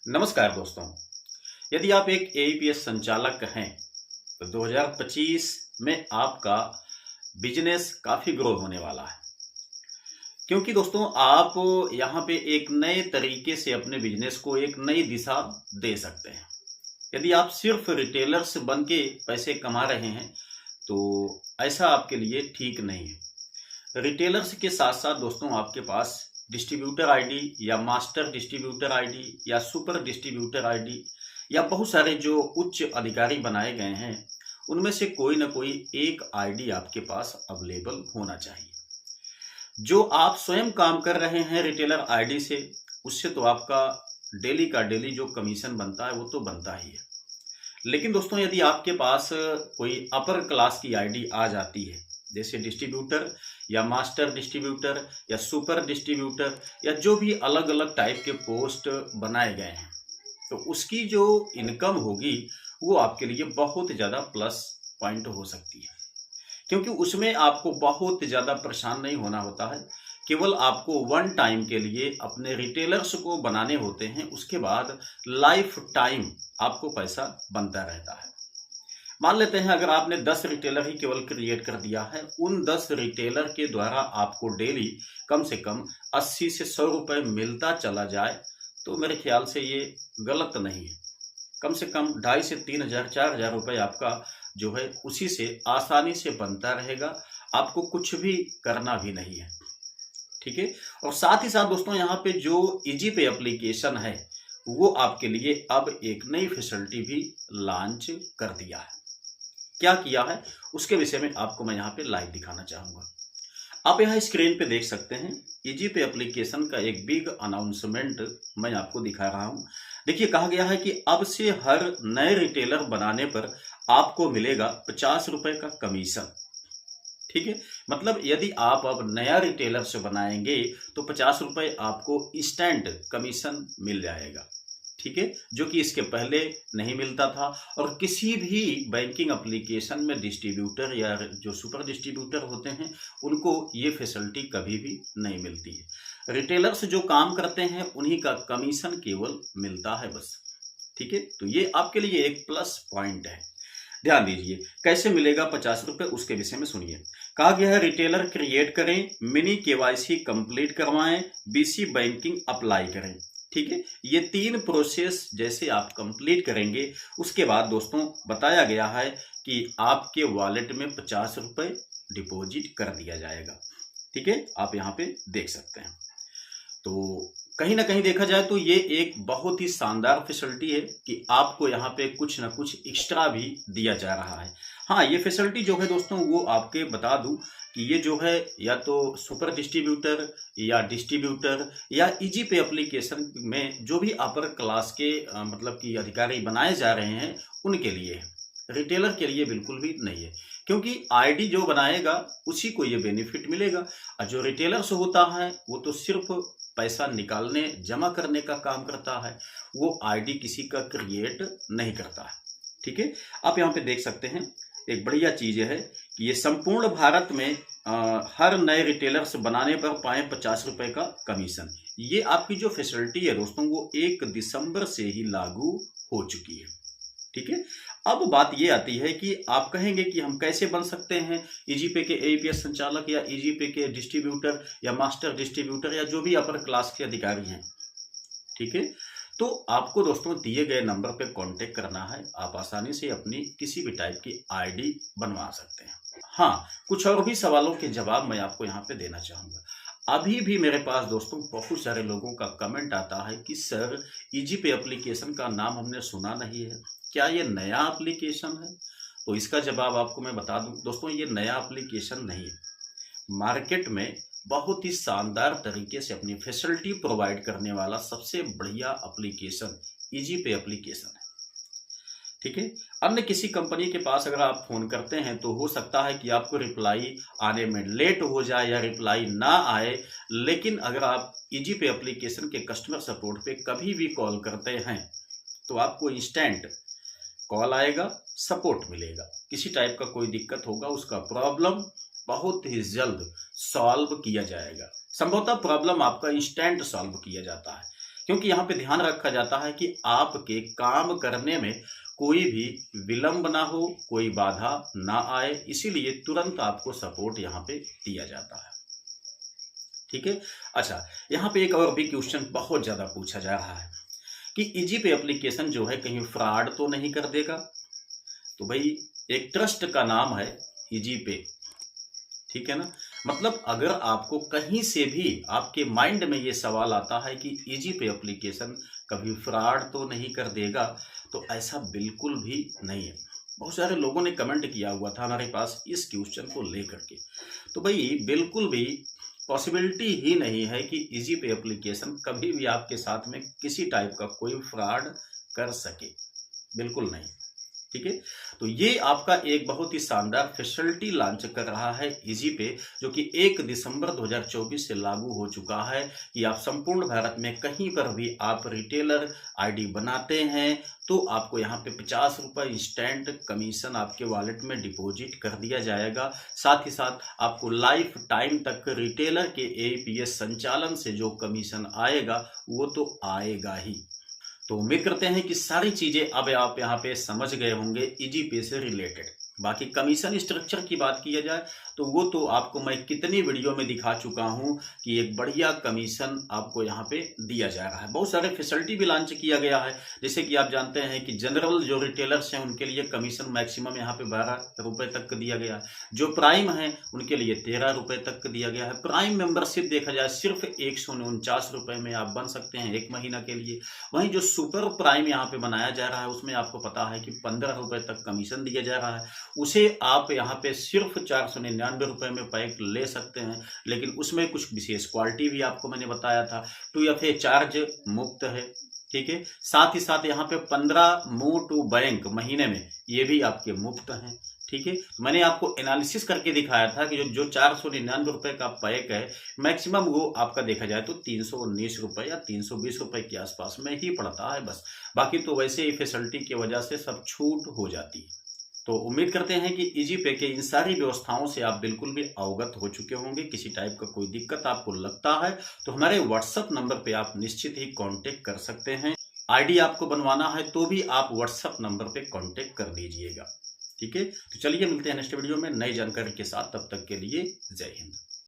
नमस्कार दोस्तों। यदि आप एक एईपीएस संचालक हैं तो 2025 में आपका बिजनेस काफ़ी ग्रो होने वाला है, क्योंकि दोस्तों आप यहाँ पे एक नए तरीके से अपने बिजनेस को एक नई दिशा दे सकते हैं। यदि आप सिर्फ रिटेलर्स बन के पैसे कमा रहे हैं तो ऐसा आपके लिए ठीक नहीं है। रिटेलर्स के साथ साथ दोस्तों आपके पास डिस्ट्रीब्यूटर आईडी या मास्टर डिस्ट्रीब्यूटर आईडी या सुपर डिस्ट्रीब्यूटर आईडी या बहुत सारे जो उच्च अधिकारी बनाए गए हैं उनमें से कोई ना कोई एक आईडी आपके पास अवेलेबल होना चाहिए। जो आप स्वयं काम कर रहे हैं रिटेलर आईडी से, उससे तो आपका डेली का डेली जो कमीशन बनता है वो तो बनता ही है। लेकिन दोस्तों यदि आपके पास कोई अपर क्लास की आईडी आ जाती है, जैसे डिस्ट्रीब्यूटर या मास्टर डिस्ट्रीब्यूटर या सुपर डिस्ट्रीब्यूटर या जो भी अलग अलग टाइप के पोस्ट बनाए गए हैं, तो उसकी जो इनकम होगी वो आपके लिए बहुत ज़्यादा प्लस पॉइंट हो सकती है, क्योंकि उसमें आपको बहुत ज़्यादा परेशान नहीं होना होता है। केवल आपको वन टाइम के लिए अपने रिटेलर्स को बनाने होते हैं, उसके बाद लाइफ टाइम आपको पैसा बनता रहता है। मान लेते हैं अगर आपने 10 रिटेलर ही केवल क्रिएट कर दिया है, उन 10 रिटेलर के द्वारा आपको डेली कम से कम 80 से 100 रुपये मिलता चला जाए तो मेरे ख्याल से ये गलत नहीं है। कम से कम 2,500 से 3,000 4,000 रुपये आपका जो है उसी से आसानी से बनता रहेगा, आपको कुछ भी करना भी नहीं है। ठीक है। और साथ ही साथ दोस्तों यहाँ पे जो इजी पे एप्लीकेशन है वो आपके लिए अब एक नई फैसिलिटी भी लॉन्च कर दिया है। क्या किया है उसके विषय में आपको मैं यहाँ पे लाइव दिखाना चाहूंगा। आप यहाँ स्क्रीन पे देख सकते हैं इजी पे एप्लीकेशन का एक बिग अनाउंसमेंट मैं आपको दिखा रहा हूँ। देखिए कहा गया है कि अब से हर नए रिटेलर बनाने पर आपको मिलेगा 50 रुपए का कमीशन। ठीक है। मतलब यदि आप अब नया रिटेलर से बनाएंगे तो 50 रुपए आपको इंस्टेंट कमीशन मिल जाएगा। ठीक है। जो कि इसके पहले नहीं मिलता था और किसी भी बैंकिंग एप्लीकेशन में डिस्ट्रीब्यूटर या जो सुपर डिस्ट्रीब्यूटर होते हैं उनको ये फैसिलिटी कभी भी नहीं मिलती है। रिटेलर्स जो काम करते हैं उन्हीं का कमीशन केवल मिलता है बस। ठीक है। तो ये आपके लिए एक प्लस पॉइंट है। ध्यान दीजिए कैसे मिलेगा 50 रुपये, उसके विषय में सुनिए। कहा गया है रिटेलर क्रिएट करें, मिनी केवाईसी कंप्लीट करवाएं, बीसी बैंकिंग अप्लाई करें। ठीक है। ये 3 प्रोसेस जैसे आप कंप्लीट करेंगे उसके बाद दोस्तों बताया गया है कि आपके वॉलेट में 50 रुपये डिपॉजिट कर दिया जाएगा। ठीक है। आप यहाँ पे देख सकते हैं। तो कहीं ना कहीं देखा जाए तो ये एक बहुत ही शानदार फैसिलिटी है कि आपको यहाँ पे कुछ ना कुछ एक्स्ट्रा भी दिया जा रहा है। हाँ, ये फैसिलिटी जो है दोस्तों वो आपके बता दूं कि ये जो है या तो सुपर डिस्ट्रीब्यूटर या डिस्ट्रीब्यूटर या इजी पे एप्लीकेशन में जो भी अपर क्लास के मतलब कि अधिकारी बनाए जा रहे हैं उनके लिए है। रिटेलर के लिए बिल्कुल भी नहीं है, क्योंकि आईडी जो बनाएगा उसी को ये बेनिफिट मिलेगा और जो रिटेलर से होता है वो तो सिर्फ पैसा निकालने जमा करने का काम करता है, वो आईडी किसी का क्रिएट नहीं करता है। ठीक है। आप यहाँ पे देख सकते हैं एक बढ़िया चीज है कि ये संपूर्ण भारत में हर नए रिटेलर से बनाने पर पाए 50 रुपए का कमीशन। ये आपकी जो फैसिलिटी है दोस्तों वो 1 दिसंबर से ही लागू हो चुकी है। ठीक है। अब बात ये आती है कि आप कहेंगे कि हम कैसे बन सकते हैं इजी पे के एईपीएस संचालक या इजी पे के डिस्ट्रीब्यूटर या मास्टर डिस्ट्रीब्यूटर या जो भी अपर क्लास के अधिकारी हैं। ठीक है। तो आपको दोस्तों दिए गए नंबर पे कांटेक्ट करना है, आप आसानी से अपनी किसी भी टाइप की आईडी बनवा सकते हैं। हाँ, कुछ और भी सवालों के जवाब मैं आपको यहाँ पे देना चाहूँगा। अभी भी मेरे पास दोस्तों बहुत सारे लोगों का कमेंट आता है कि सर इजी पे एप्लीकेशन का नाम हमने सुना नहीं है, क्या ये नया एप्लीकेशन है? तो इसका जवाब आपको मैं बता दूं दोस्तों, ये नया एप्लीकेशन नहीं है। मार्केट में बहुत ही शानदार तरीके से अपनी फैसिलिटी प्रोवाइड करने वाला सबसे बढ़िया एप्लीकेशन इजी पे एप्लीकेशन है। ठीक है। अन्य किसी कंपनी के पास अगर आप फोन करते हैं तो हो सकता है कि आपको रिप्लाई आने में लेट हो जाए या रिप्लाई ना आए, लेकिन अगर आप इजी पे एप्लीकेशन के कस्टमर सपोर्ट पे कभी भी कॉल करते हैं तो आपको इंस्टेंट कॉल आएगा, सपोर्ट मिलेगा। किसी टाइप का कोई दिक्कत होगा उसका प्रॉब्लम बहुत ही जल्द सॉल्व किया जाएगा। संभवतः प्रॉब्लम आपका इंस्टेंट सॉल्व किया जाता है, क्योंकि यहाँ पे ध्यान रखा जाता है कि आपके काम करने में कोई भी विलंब ना हो, कोई बाधा ना आए, इसीलिए तुरंत आपको सपोर्ट यहाँ पे दिया जाता है। ठीक है। अच्छा, यहाँ पे एक और भी क्वेश्चन बहुत ज्यादा पूछा जा रहा है कि इजी पे एप्लीकेशन जो है कहीं फ्रॉड तो नहीं कर देगा। तो भाई एक ट्रस्ट का नाम है इजी पे, ठीक है ना। मतलब अगर आपको कहीं से भी आपके माइंड में ये सवाल आता है कि इजी पे एप्लीकेशन कभी फ्रॉड तो नहीं कर देगा, तो ऐसा बिल्कुल भी नहीं है। बहुत सारे लोगों ने कमेंट किया हुआ था हमारे पास इस क्वेश्चन को लेकर के। तो भाई बिल्कुल भी पॉसिबिलिटी ही नहीं है कि इजी पे एप्लीकेशन कभी भी आपके साथ में किसी टाइप का कोई फ्रॉड कर सके, बिल्कुल नहीं। ठीक है। तो ये आपका एक बहुत ही शानदार फैसिलिटी लॉन्च कर रहा है इजी पे, जो कि 1 दिसंबर 2024 से लागू हो चुका है कि आप संपूर्ण भारत में कहीं पर भी आप रिटेलर आईडी बनाते हैं तो आपको यहाँ पे 50 रुपये इंस्टेंट कमीशन आपके वॉलेट में डिपॉजिट कर दिया जाएगा। साथ ही साथ आपको लाइफ टाइम तक रिटेलर के एईपीएस संचालन से जो कमीशन आएगा वो तो आएगा ही। तो उम्मीद करते हैं कि सारी चीजें अब आप यहाँ पे समझ गए होंगे इजी पे से रिलेटेड। बाकी कमीशन स्ट्रक्चर की बात किया जाए तो वो तो आपको मैं कितनी वीडियो में दिखा चुका हूं कि एक बढ़िया कमीशन आपको यहाँ पे दिया जा रहा है। बहुत सारे फैसिलिटी भी लॉन्च किया गया है, जैसे कि आप जानते हैं कि जनरल जो रिटेलर्स हैं उनके लिए कमीशन मैक्सिमम यहाँ पे 12 रुपए तक दिया गया है। जो प्राइम है उनके लिए 13 रुपए तक दिया गया है। प्राइम मेंबरशिप देखा जाए सिर्फ 149 रुपए में आप बन सकते हैं 1 महीना के लिए। वहीं जो सुपर प्राइम यहाँ पे बनाया जा रहा है उसमें आपको पता है कि 15 रुपए तक कमीशन दिया जा रहा है। उसे आप यहाँ पे सिर्फ 499 रुपए में पैक ले सकते हैं, लेकिन उसमें कुछ विशेष क्वालिटी भी आपको मैंने बताया था। 2FA चार्ज मुफ्त है, ठीक है। साथ ही साथ यहाँ पे 15 मूव टू बैंक महीने में ये भी आपके मुफ्त हैं, ठीक है। मैंने आपको एनालिसिस करके दिखाया था कि जो 499 रुपए का पैक है मैक्सिमम वो आपका देखा जाए तो 319 रुपए या 320 रुपए के आसपास में ही पड़ता है बस। बाकी तो वैसे ही फैसिलिटी की वजह से सब छूट हो जाती है। तो उम्मीद करते हैं कि इजी पे के इन सारी व्यवस्थाओं से आप बिल्कुल भी अवगत हो चुके होंगे। किसी टाइप का कोई दिक्कत आपको लगता है तो हमारे व्हाट्सएप नंबर पे आप निश्चित ही कांटेक्ट कर सकते हैं। आईडी आपको बनवाना है तो भी आप व्हाट्सएप नंबर पे कांटेक्ट कर दीजिएगा, ठीक है। तो चलिए मिलते हैं नेक्स्ट वीडियो में नई जानकारी के साथ, तब तक के लिए जय हिंद।